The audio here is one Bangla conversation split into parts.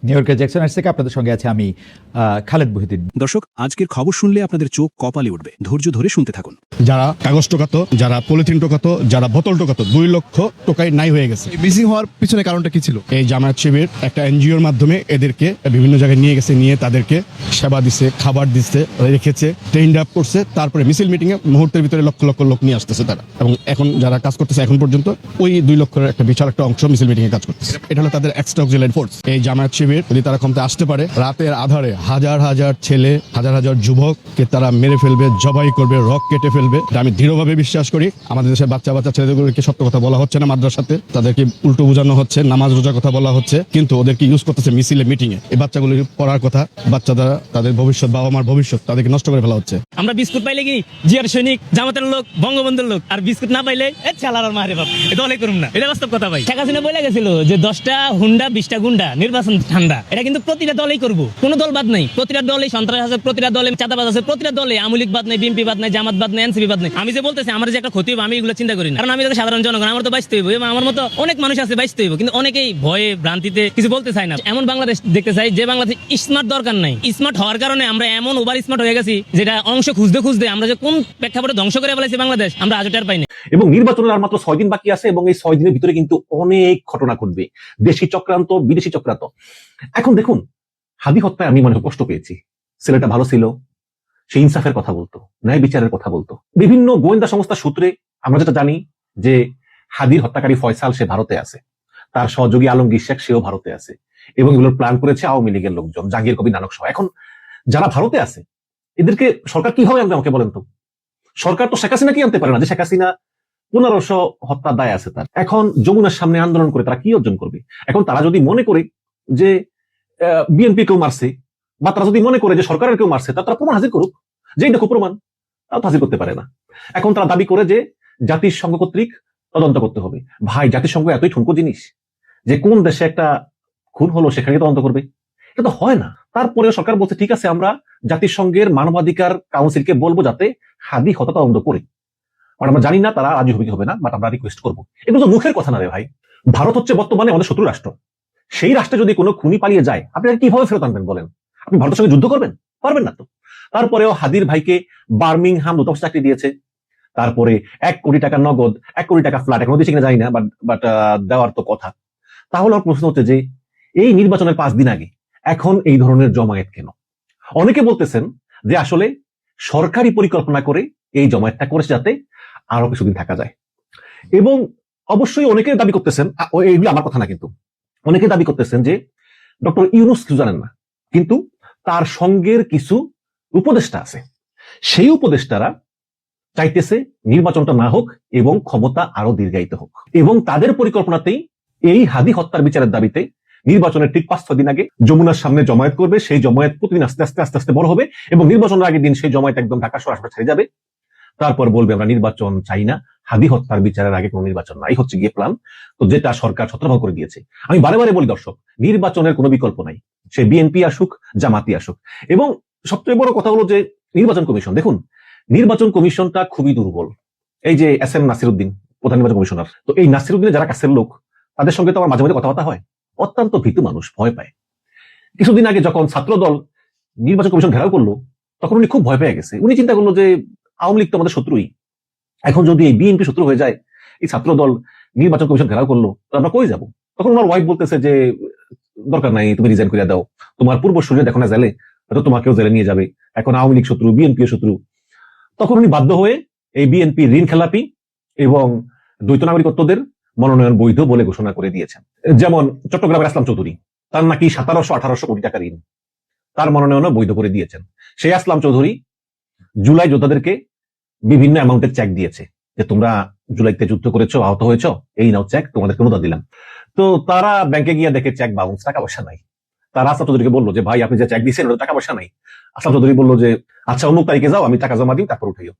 নিউ ইয়র্কের জ্যাকসন থেকে আপনাদের সঙ্গে আছে আমি খালেদ মহিউদ্দিন। দর্শক, আজকের খবর শুনলে আপনাদের চোখ কপালে উঠবে। ধৈর্য ধরে শুনতে থাকুন। যারা কাগজ টোকাতো, যারা পলিথিন টোকাতো, যারা বোতল টোকাতো, 2 লক্ষ টোকাই নাই হয়ে গেছে। মিসিং হওয়ার পিছনে কারণটা কি ছিল? এই জামায়াত শিবির একটা এনজিওর মাধ্যমে এদেরকে বিভিন্ন জায়গায় নিয়ে গেছে, নিয়ে তাদেরকে সেবা দিচ্ছে, খাবার দিচ্ছে, রেখেছে, ট্রেন্ড আপ করছে, তারপরে মিছিল মিটিং এ মুহূর্তের ভিতরে লক্ষ লক্ষ লোক নিয়ে আসতেছে তারা। এবং এখন যারা কাজ করতেছে এখন পর্যন্ত ওই 2 লক্ষের একটা বিশাল একটা অংশ মিছিল মিটিং এ কাজ করতেছে। এটা হলো তাদের এক্সট্রা অক্সিলারি ফোর্স। এই জামায়াত শিবির যদি তারা ক্ষমতা আসতে পারে, রাতের আধারে হাজার হাজার ছেলে, হাজার হাজার যুবককে তারা মেরে ফেলবে, জবাই করবে, রক কেটে ফেলবে। আমি দৃঢ়ভাবে বিশ্বাস করি। আমাদের দেশের বাচ্চা বাচ্চা ছেলেদেরকে সত্য কথা বলা হচ্ছে না মাদ্রাসাতে, তাদেরকে উল্টো বোঝানো হচ্ছে, নামাজ রোজার কথা বলা হচ্ছে, কিন্তু ওদেরকে ইউজ করতেছে মিছিলে মিটিং এ। এই বাচ্চাগুলো পড়ার কথা, বাচ্চারা তাদের ভবিষ্যৎ, বাবা মার ভবিষ্যৎ, তাদেরকে নষ্ট করে ফেলা হচ্ছে। আমরা বিস্কুট পাইলে কি জিয়ার সৈনিক, জামাতের লোক, বঙ্গবন্ধুর লোক, আর বিস্কুট না পাইলে চালার মারে বাপ, এটা অনেক করুম না। এটা বাস্তব কথা ভাই। শেখ হাসিনা বলে গেছিল যে 10টা হুন্ডা 20টা গুন্ডা, নির্বাচন ঠান্ডা। এটা কিন্তু প্রতিটা দলেই করবো, কোনো দল বাদ নাই। প্রতিটা দলে সন্ত্রাস আছে, প্রতিটা দলে চাঁদাবাজ আছে, প্রতিটা দলে আওয়ামী লীগ বাদ নাই, বিএনপি বাদ নাই, জামাত বাদ নাই, এনসিপি বাদ নাই। আমি যে বলতেছি আমার যে একটা ক্ষতি হবে, আমি এগুলো চিন্তা করি না, কারণ আমি তো সাধারণ জনগণ, আমার তো বাঁচতে হইব, এবং আমার মতো অনেক মানুষ আছে বাঁচতে হইব। কিন্তু অনেকেই ভয়ে ভ্রান্তিতে কিছু বলতে চায় না। এমন বাংলাদেশ দেখতে চাই যে বাংলাদেশ স্মার্ট দরকার নাই। স্মার্ট হওয়ার কারণে আমরা এমন ওভার স্মার্ট হয়ে গেছি, যেটা অংশ খুঁজতে খুঁজতে আমরা যে কোন প্রেক্ষাপটে ধ্বংস করে ফেলেছি বাংলাদেশ, আমরা আজও টের পাই না। এবং নির্বাচনের আর মাত্র 6 দিন বাকি আছে, এবং এই 6 দিনের ভিতরে কিন্তু অনেক ঘটনা ঘটবে, দেশি চক্রান্ত, বিদেশি চক্রান্ত। এখন দেখুন, হাদি হত্যায় আমি মনে কষ্ট পেয়েছি। ছেলেটা ভালো ছিল, সে ইনসাফের কথা বলতো, ন্যায় বিচারের কথা বলতো। বিভিন্ন গোয়েন্দা সংস্থা সূত্রে আমরা যেটা জানি যে হাদির হত্যাকারী ফয়সাল সে ভারতে আছে, তার সহযোগী আলমগীর শেখ সেও ভারতে আছে, এবং এগুলোর প্ল্যান করেছে আওয়ামী লীগের লোকজন, জাহাঙ্গীর কবির নানক সহ। এখন যারা ভারতে আছে এদেরকে সরকার কিভাবে আনবে আমাকে বলেন তো? সরকার তো শেখ হাসিনা কি আনতে পারে না, যে শেখ হাসিনা 1500 হত্যার দায় আছে তার। এখন যমুনার সামনে আন্দোলন করে তারা কি অর্জন করবে? এখন তারা যদি মনে করে যে বিএনপি কেউ মারছে, বা তারা যদি মনে করে যে সরকারের কেউ মারছে, তারা প্রমাণ হাজির করুক, যে দেখো প্রমাণ, তারা তো হাজির করতে পারে না। এখন তারা দাবি করে যে জাতিসংঘ কর্তৃক তদন্ত করতে হবে। ভাই, জাতিসংঘ এতই ঠুনকো জিনিস যে কোন দেশে একটা খুন হলো সেখানে তদন্ত করবে? এটা তো হয় না। তারপরে সরকার বলছে ঠিক আছে, আমরা জাতিসংঘের মানবাধিকার কাউন্সিলকে বলবো যাতে হাদি হত্যা তদন্ত করে। আর আমরা জানি না তারা রাজি হবে কি হবে না, বাট আমরা রিকোয়েস্ট করবো। এগুলো তো মুখের কথা না রে ভাই। ভারত হচ্ছে বর্তমানে আমাদের শত্রু রাষ্ট্র। সেই রাষ্ট্রে যদি কোনো খুনি পালিয়ে যায়, আপনি কিভাবে ফেরত আনবেন বলেন? আপনি ভারতের সঙ্গে যুদ্ধ করবেন? পারবেন না তো। তারপরেও হাদির ভাইকে বার্মিংহাম দূতাবাস চাকরি দিয়েছে। তারপরে 1 কোটি টাকা নগদ, 1 কোটি টাকা ফ্ল্যাট, এখনো দিয়েছে কিনা জানি না, বাট দেওয়ার তো কথা। তাহলে আমার প্রশ্ন হচ্ছে যে এই নির্বাচনের 5 দিন আগে এখন এই ধরনের জমায়েত কেন? অনেকে বলতেছেন যে আসলে সরকারি পরিকল্পনা করে এই জমায়েতটা করেছে যাতে আরো কিছুদিন থাকা যায়। এবং অবশ্যই অনেকে দাবি করতেছেন, এইগুলো আমার কথা না, কিন্তু অনেকে দাবি করতেছেন যে ডক্টর ইউনূস কিছু জানেন না, কিন্তু তার সঙ্গের কিছু উপদেষ্টা আছে, সেই উপদেষ্টারা চাইতেছে নির্বাচনটা না হোক এবং ক্ষমতা আরো দীর্ঘায়িত হোক। এবং তাদের পরিকল্পনাতেই এই হাদি হত্যার বিচারের দাবিতে নির্বাচনের ঠিক 5-6 দিন আগে যমুনার সামনে জমায়েত করবে। সেই জমায়েত প্রতিদিন আস্তে আস্তে আস্তে আস্তে বড় হবে, এবং নির্বাচনের আগের দিন সেই জমায়েত একদম ঢাকা শহর আশপাশে ছেড়ে যাবে। তারপর বলবে আমরা নির্বাচন চাই না, হাদি হত্যার বিচারের আগে কোনো নির্বাচন নাই, হচ্ছে গিয়ে প্ল্যান। তো যেটা সরকার ছত্রভঙ্গ করে দিয়েছে। আমি বারে বারে বলি দর্শক, নির্বাচনের কোনো বিকল্প নাই, সে বিএনপি আসুক, জামাতি আসুক। এবং সবচেয়ে বড় কথা হলো যে নির্বাচন কমিশন, দেখুন নির্বাচন কমিশনটা খুবই দুর্বল। এই যে এস এম নাসিরউদ্দিন প্রধান নির্বাচন কমিশনার, তো এই নাসিরউদ্দিনের যারা কাছের লোক, তাদের সঙ্গে তো আমার মাঝে মাঝে কথাবার্তা হয়। অত্যন্ত ভীতু মানুষ, ভয় পায়। কিছুদিন আগে যখন ছাত্র দল নির্বাচন কমিশন ঘেরাও করলো, তখন উনি খুব ভয় পেয়ে গেছে। উনি চিন্তা করলো যে আওয়ামী লীগ তো আমাদের শত্রুই, এখন যদি এই বিএনপি শত্রু হয়ে যায়, এই ছাত্র দল নির্বাচন কমিশন ঘেরাও করলো, তো আমরা কই যাবো? তখন ওনার ওয়াইফ বলতেছে যে দরকার নাই, তুমি রিজাইন করে দাও, তোমার পূর্বসূরিরা দেখো না জেলে, হয়তো তোমাকেও জেলে নিয়ে যাবে, এখন আওয়ামী লীগ শত্রু, বিএনপি শত্রু। তখন উনি বাধ্য হয়ে এই বিএনপি ঋণ খেলাপি এবং দ্বৈত নাগরিকত্বদের মনোনয়ন বৈধ বলে ঘোষণা করে দিয়েছেন। যেমন চট্টগ্রামের আসলাম চৌধুরী, তার নাকি 1700-1800 কোটি টাকা ঋণ, তার মনোনয়নও বৈধ করে দিয়েছেন। সেই আসলাম চৌধুরী জুলাই যোদ্ধাদেরকে বিভিন্ন অ্যামাউন্টের চেক দিয়েছে, যে তোমরা জুলাইতে যুদ্ধ করেছো, আহত হয়েছো, এই নাও চেক, তোমাদেরকে অনুদান দিলাম। তো তারা ব্যাংকে গিয়ে দেখে চেক বাউন্স, টাকা পয়সা নাই। তারা আসলাম চৌধুরীকে বললো যে ভাই আপনি যে চেক দিয়েছেন ওটা টাকা পয়সা নাই। আসলাম চৌধুরী বললো যে আচ্ছা অমুক তারিখে যাও, আমি টাকা জমা দিই, তারপর উঠাইও।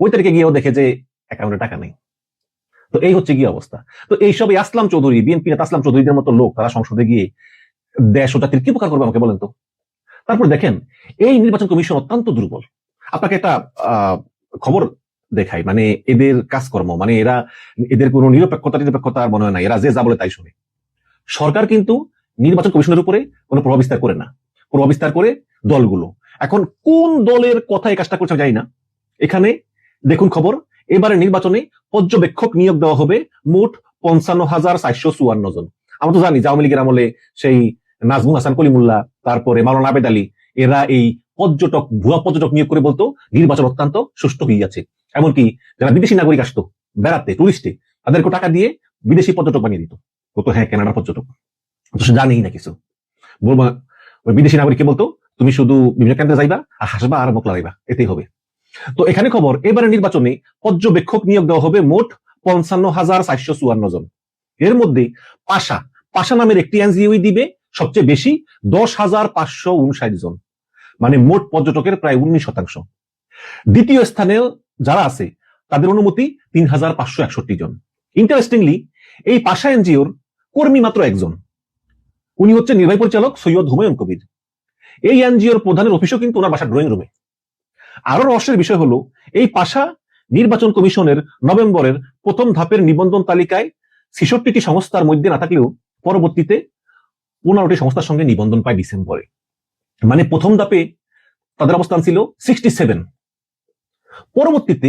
ওই তারিখে গিয়েও দেখে যে অ্যাকাউন্টে টাকা নেই। তো এই হচ্ছে গিয়ে অবস্থা। তো এইসব আসলাম চৌধুরী, বিএনপি নেতা আসলাম চৌধুরীদের মতো লোক, তারা সংসদে গিয়ে দেশ ও জাতির কি উপকার করবে আমাকে বলেন তো? তারপর দেখেন এই নির্বাচন কমিশন অত্যন্ত দুর্বল। আপনাকে একটা খবর দেখাই, মানে এদের কাজকর্ম, মানে এদের কোনো নিরপেক্ষতা মনে হয় না, এরা যে যা বলে তাই শুনে। সরকার কিন্তু নির্বাচন কমিশনের উপরে কোনো প্রভাব বিস্তার করে না, প্রভাব বিস্তার করে দলগুলো। এখন কোন দলের কথা এই কাজটা করছে আমি জানি না। এখানে দেখুন খবর, এবারে নির্বাচনে পর্যবেক্ষক নিয়োগ দেওয়া হবে মোট ৫৫,৪৫৪ জন। আমরা তো জানি যে আওয়ামী লীগের আমলে সেই নাজমুল হাসান কলিমুল্লাহ, তারপরে মাওলানা আবেদ আলী, এরা এই পর্যটক, ভুয়া পর্যটক নিয়োগ করে বলতো নির্বাচন অত্যন্ত সুষ্ঠু হয়ে যাচ্ছে। এমনকি যারা বিদেশি নাগরিক আসতো বেড়াতে, টুরিস্টে, তাদেরকে টাকা দিয়ে বিদেশি পর্যটক বানিয়ে দিত, বলতো হ্যাঁ কেনাডার পর্যটক, তো সে জানেই না কিছু। বলবো ওই বিদেশি নাগরিককে বলতো তুমি শুধু বিভিন্ন কেন্দ্রে যাইবা আর হাসবা আর মুখ লড়াইবা, এতেই হবে। তো এখানে খবর, এবারে নির্বাচনে পর্যবেক্ষক নিয়োগ দেওয়া হবে মোট ৫৫,৪৫৪ জন। এর মধ্যে পাশা নামের একটি এনজিওই দিবে সবচেয়ে বেশি ১০,৫৫৯ জন, মানে মোট পর্যটকের প্রায় ১৯%। দ্বিতীয় স্থানে যারা আছে তাদের অনুমতি ৩,৫৬১ জন। ইন্টারেস্টিংলি এই পাশা এনজিওর কর্মী মাত্র একজন, উনি হচ্ছে নির্বাহী পরিচালক সৈয়দ হুমায়ুন কবির। এই এনজিওর প্রধানের অফিসও কিন্তু ওনার বাসার ড্রয়িং রুমে। আরো রহস্যের বিষয় হলো, এই পাশা নির্বাচন কমিশনের নভেম্বরের প্রথম ধাপের নিবন্ধন তালিকায় ৬৬টি সংস্থার মধ্যে না থাকলেও পরবর্তীতে ১৫টি সংস্থার সঙ্গে নিবন্ধন পায় ডিসেম্বরে। মানে প্রথম ধাপে তাদের অবস্থান ছিল 67। পরবর্তীতে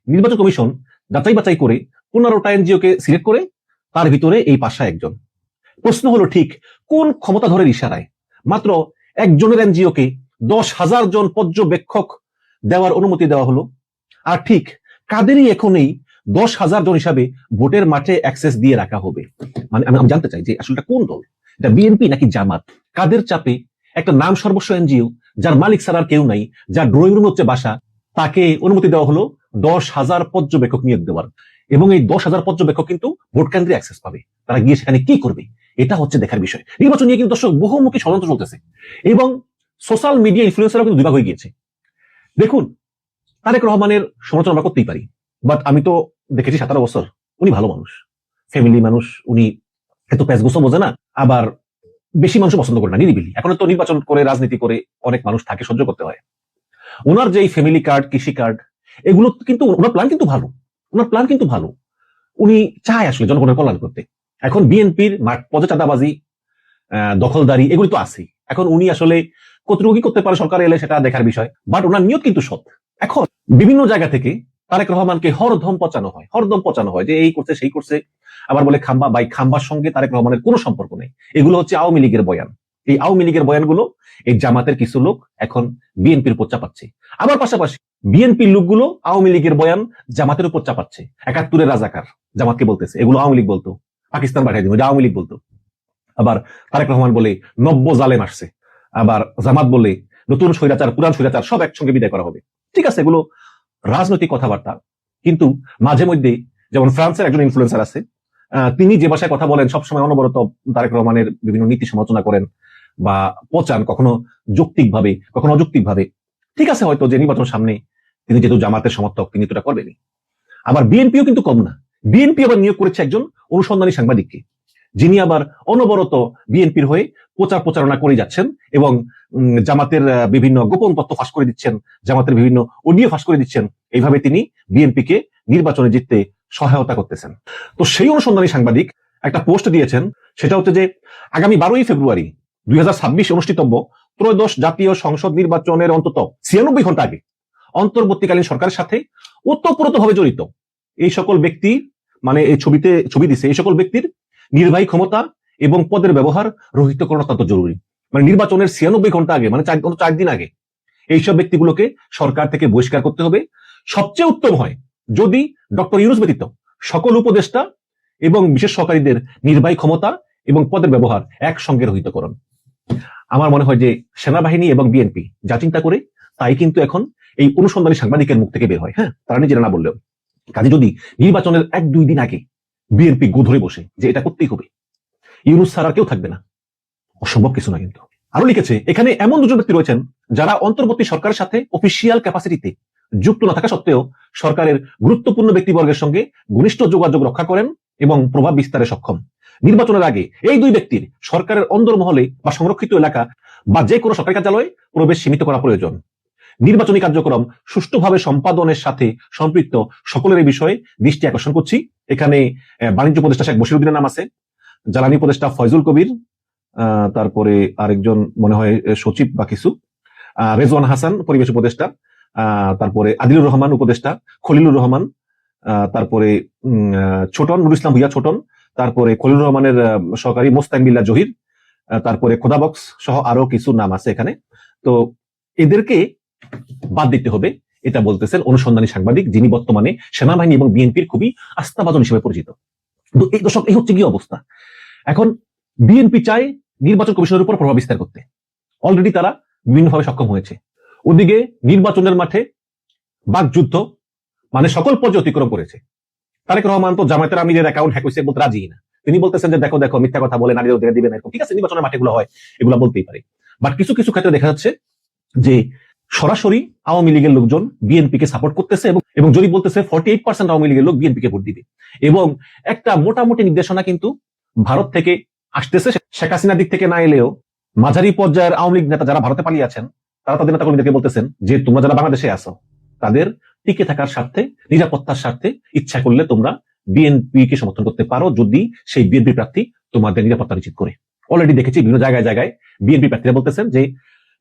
নির্বাচন কমিশন যাচাই বাছাই করে 15টা এনজিওকে সিলেক্ট করে, তার ভিতরে এই পাশা একজন। প্রশ্ন হলো, ঠিক কোন ক্ষমতাধরের ইশারায় মাত্র একজনের এনজিওকে ১০,০০০ জন পর্যবেক্ষক দেওয়ার অনুমতি দেওয়া হলো? আর ঠিক কাদেরই এখন এই ১০,০০০ জন হিসাবে ভোটের মাঠে অ্যাক্সেস দিয়ে রাখা হবে? মানে আমি জানতে চাই যে আসলে কোন দল, এটা বিএনপি নাকি জামাত? কাদের চাপে একটা নাম সর্বস্ব এনজিও, যার মালিক ছাড়া আর কেউ নাই, যার ড্রয়িং রুম হচ্ছে বাসা, তাকে অনুমতি দেওয়া হলো ১০,০০০ পর্যবেক্ষক নিয়োগ দেওয়ার? এবং এই ১০,০০০ পর্যবেক্ষক কিন্তু ভোট কেন্দ্রে অ্যাক্সেস পাবে। তারা গিয়ে সেখানে কি করবে, এটা হচ্ছে দেখার বিষয়। নির্বাচন নিয়ে কিন্তু দর্শক বহুমুখী ষড়যন্ত্র চলতেছে এবং সোশ্যাল মিডিয়া ইনফ্লুয়েন্সারও কিন্তু দুভাগ হয়ে গিয়েছে। দেখুন, তারেক রহমানের সমালোচনা আমরা করতেই পারি, বাট আমি তো দেখেছি 17 বছর, উনি ভালো মানুষ, ফ্যামিলি মানুষ, উনি এত প্যাচগোছও বোঝে না, আবার বেশি মানুষ পছন্দ করে না, নিরিবিলি। এখন তো নির্বাচন করে রাজনীতি করে অনেক মানুষ থাকে, সহ্য করতে হয়। ওনার যে ফ্যামিলি কার্ড, কৃষি কার্ড, এগুলো কিন্তু ওনার প্ল্যান কিন্তু ভালো, ওনার প্ল্যান কিন্তু ভালো। উনি চায় আসলে জনগণের কল্যাণ করতে। এখন বিএনপির মাঠ পদে চাঁদাবাজি, দখলদারি, এগুলি তো আছেই। এখন উনি আসলে কতটুকু কি করতে পারে সরকার এলে সেটা দেখার বিষয়, বাট ওনার নিয়ত কিন্তু সৎ। এখন বিভিন্ন জায়গা থেকে তারেক রহমানকে হরদম পচানো হয় যে এই করছে সেই করছে, আবার বলে খাম্বা। বাই খাম্বার সঙ্গে তারেক রহমানের কোনো সম্পর্ক নেই, এগুলো হচ্ছে আওয়ামী লীগের বয়ান। এই আওয়ামী লীগের বয়ানগুলো এই জামাতের কিছু লোক এখন বিএনপির উপর চাপাচ্ছে, আবার পাশাপাশি বিএনপির লোকগুলো আওয়ামী লীগের বয়ান জামাতের উপর চাপাচ্ছে। ৭১-এর রাজাকার জামাতকে বলতেছে, এগুলো আওয়ামী লীগ বলতো, পাকিস্তান পাঠিয়ে দিন, আওয়ামী লীগ বলতো। আবার তারেক রহমান বলে ৯০ জালেম আসছে, আবার জামাত বলে নতুন স্বৈরাচার, পুরান স্বৈরাচার সব একসঙ্গে বিদায় করা হবে। ঠিক আছে, এগুলো রাজনৈতিক কথাবার্তা, কিন্তু মাঝে মধ্যে যেমন ফ্রান্সের একজন ইনফ্লুয়েন্সার আছে, তিনি যে ভাষায় কথা বলেন, সবসময় অনবরত তারেক রহমানের বিভিন্ন নীতি সমালোচনা করেন বা পচান, কখনো যৌক্তিকভাবে কখনো অযৌক্তিকভাবে। ঠিক আছে, হয়তো যে নির্বাচন সামনে, তিনি যেহেতু জামাতের সমর্থক, তিনি তো এটা করবেনই। আবার বিএনপিও কিন্তু কম না, বিএনপি আবার নিয়োগ করেছে একজন অনুসন্ধানী সাংবাদিককে, যিনি আবার অনবরত বিএনপির হয়ে প্রচারণা করে যাচ্ছেন এবং জামাতের বিভিন্ন গোপন তথ্য ফাঁস করে দিচ্ছেন, জামাতের বিভিন্ন অডিও ফাঁস করে দিচ্ছেন। এইভাবে তিনি বিএনপিকে নির্বাচনে জিততে সহায়তা করতেছেন। তো সেই অনুসন্ধানী সাংবাদিক একটা পোস্ট দিয়েছেন, সেটা হচ্ছে যে আগামী 12ই ফেব্রুয়ারি 2026 অনুষ্ঠিতব্য ত্রয়োদশ জাতীয় সংসদ নির্বাচনের অন্তত 96 ঘন্টা আগে অন্তর্বর্তীকালীন সরকারের সাথে ওতপ্রোতভাবে জড়িত এই সকল ব্যক্তি, মানে এই ছবি দিছে, এই সকল ব্যক্তির নির্বাহী ক্ষমতা এবং পদের ব্যবহার রহিতকরণ অত্যন্ত জরুরি। মানে নির্বাচনের 96 ঘন্টা আগে, মানে 4 দিন আগে এইসব ব্যক্তিগুলোকে সরকার থেকে বহিষ্কার করতে হবে। সবচেয়ে উত্তম হয় যদি ডক্টর ইউনূস ব্যতীত সকল উপদেষ্টা এবং বিশেষ সহকারীদের নির্বাহী ক্ষমতা এবং পদের ব্যবহার একসঙ্গে রহিতকরণ। আমার মনে হয় যে সেনাবাহিনী এবং বিএনপি যা চিন্তা করে তাই কিন্তু এখন এই অনুসন্ধানী সাংবাদিকের মুখ থেকে বের হয়। হ্যাঁ, তারা নিজেরা না বললেও, কাজে যদি নির্বাচনের 1-2 দিন আগে বিএনপি গো ধরে বসে যে এটা করতেই হবে, ইউনূস ছাড়া আর কেউ থাকবে না, অসম্ভব কিছু না। কিন্তু আরো লিখেছে, এখানে এমন দুজন ব্যক্তি রয়েছেন যারা অন্তর্বর্তী সরকারের সাথে অফিসিয়াল ক্যাপাসিটিতে যুক্ত না থাকা সত্ত্বেও সরকারের গুরুত্বপূর্ণ ব্যক্তিবর্গের সঙ্গে ঘনিষ্ঠ যোগাযোগ রক্ষা করেন এবং প্রভাব বিস্তারে সক্ষম। নির্বাচনের আগে এই 2 ব্যক্তির সরকারের অন্দরমহলে বা সংরক্ষিত এলাকা বা যে কোনো সরকারি কার্যালয়ে প্রবেশ সীমিত করা প্রয়োজন। নির্বাচনী কার্যক্রম সুষ্ঠুভাবে সম্পাদনের সাথে সম্পৃক্ত সকলের এই বিষয়ে দৃষ্টি আকর্ষণ করছি। এখানে বাণিজ্য উপদেষ্টা শেখ বশির উদ্দিনের নাম আছে, জ্বালানি উপদেষ্টা ফয়জুল কবির, তারপরে আরেকজন মনে হয় সচিব বা কিছু, রেজওয়ান হাসান পরিবেশ উপদেষ্টা, তারপরে আদিলুর রহমান উপদেষ্টা, খলিলুর রহমান, তারপরে ছোটন, নুরুল ইসলাম ভুইয়া ছোটন, তারপরে খলিলুর রহমানের সহকারী মোস্তাকিম বিল্লাহ জহির, তারপরে খোদাবক্স সহ আরো কিছু নাম আছে এখানে। তো এদেরকে বাদ দিতে হবে, এটা বলতেছেন অনুসন্ধানী সাংবাদিক, যিনি বর্তমানে সেনাবাহিনী এবং বিএনপির খুবই আস্থাভাজন হিসেবে পরিচিত। তো এই দর্শক, এই হচ্ছে কি অবস্থা। এখন বিএনপি চায় নির্বাচন কমিশনের উপর প্রভাব বিস্তার করতে, অলরেডি তারা বিভিন্নভাবে সক্ষম হয়েছে। ওদিকে নির্বাচনের মাঠে বাকযুদ্ধ, মানে সকল পর্যায়ে অতিক্রম করেছে। তারেক রহমান তো জামায়াতের আমিরের অ্যাকাউন্ট হ্যাক হয়েছে বলতে রাজি না। তিনি বলতেছেন যে দেখো দেখো মিথ্যা কথা বলে নারীদের অধিকার দিবেন, এরকম। ঠিক আছে, নির্বাচনের মাঠে এগুলো হয়, এগুলো বলতেই পারে। বাট কিছু কিছু ক্ষেত্রে দেখা যাচ্ছে যে সরাসরি আওয়ামী লীগের লোকজন বিএনপি কে সাপোর্ট করতেছে এবং যদি বলতেছে 48% আওয়ামী লীগের লোক বিএনপি কে ভোট দিবে, এবং একটা মোটামুটি নির্দেশনা কিন্তু ভারত থেকে আসতেছে। শেখ হাসিনার দিক থেকে না এলেও মাঝারি পর্যায়ের আওয়ামী লীগ নেতা যারা ভারতে পালিয়ে আছেন, তারা তাদের নেতা কর্মীদেরকে বলতেছেন যে তোমরা যারা বাংলাদেশে আসো, তাদের টিকে থাকার স্বার্থে, নিরাপত্তার স্বার্থে ইচ্ছা করলে তোমরা বিএনপি কে সমর্থন করতে পারো, যদি সেই বিএনপি প্রার্থী তোমাদের নিরাপত্তা নিশ্চিত করে। অলরেডি দেখেছি বিভিন্ন জায়গায় জায়গায় বিএনপি প্রার্থীরা বলতেছেন যে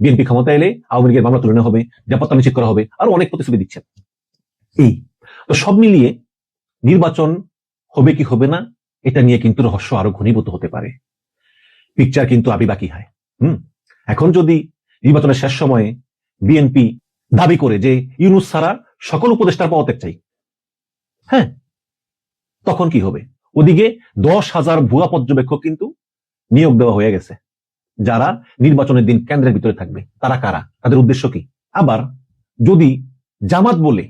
বিএনপি ক্ষমতা এলে আওয়ামী লীগের মামলা তুলে নেওয়া হবে, নিরাপত্তা নিশ্চিত করা হবে, আরো অনেক প্রতিশ্রুতি দিচ্ছেন। এই তো সব মিলিয়ে নির্বাচন হবে কি হবে না, এটা নিয়ে কিন্তু রহস্য আরো ঘনীভূত হতে পারে। পিকচার কিন্তু আবি বাকি হয়। এখন যদি নির্বাচনের শেষ সময়ে বিএনপি দাবি করে যে ইউনূস ছাড়া সকল উপদেষ্টার পদত্যাগ চাই, হ্যাঁ, তখন কি হবে? ওদিকে 10,000 ভুয়া পর্যবেক্ষক কিন্তু নিয়োগ দেওয়া হয়ে গেছে, যারা নির্বাচনের দিন কেন্দ্রের ভিতরে থাকবে। তারা কারা? তাদের উদ্দেশ্য কি? আবার যদি জামাত বলে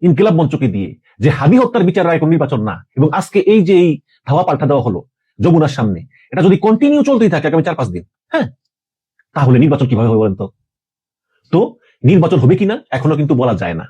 ইনকিলাব মঞ্চকে দিয়ে যে হাদি হত্যার বিচার রায় কোন নির্বাচন না, এবং আজকে এই যে এই ধাওয়া পাল্টা দেওয়া হলো যমুনার সামনে, এটা যদি কন্টিনিউ চলতেই থাকে আগামী 4-5 দিন, হ্যাঁ, তাহলে নির্বাচন কিভাবে হবে বলেন তো? তো নির্বাচন হবে কিনা এখনো কিন্তু বলা যায় না।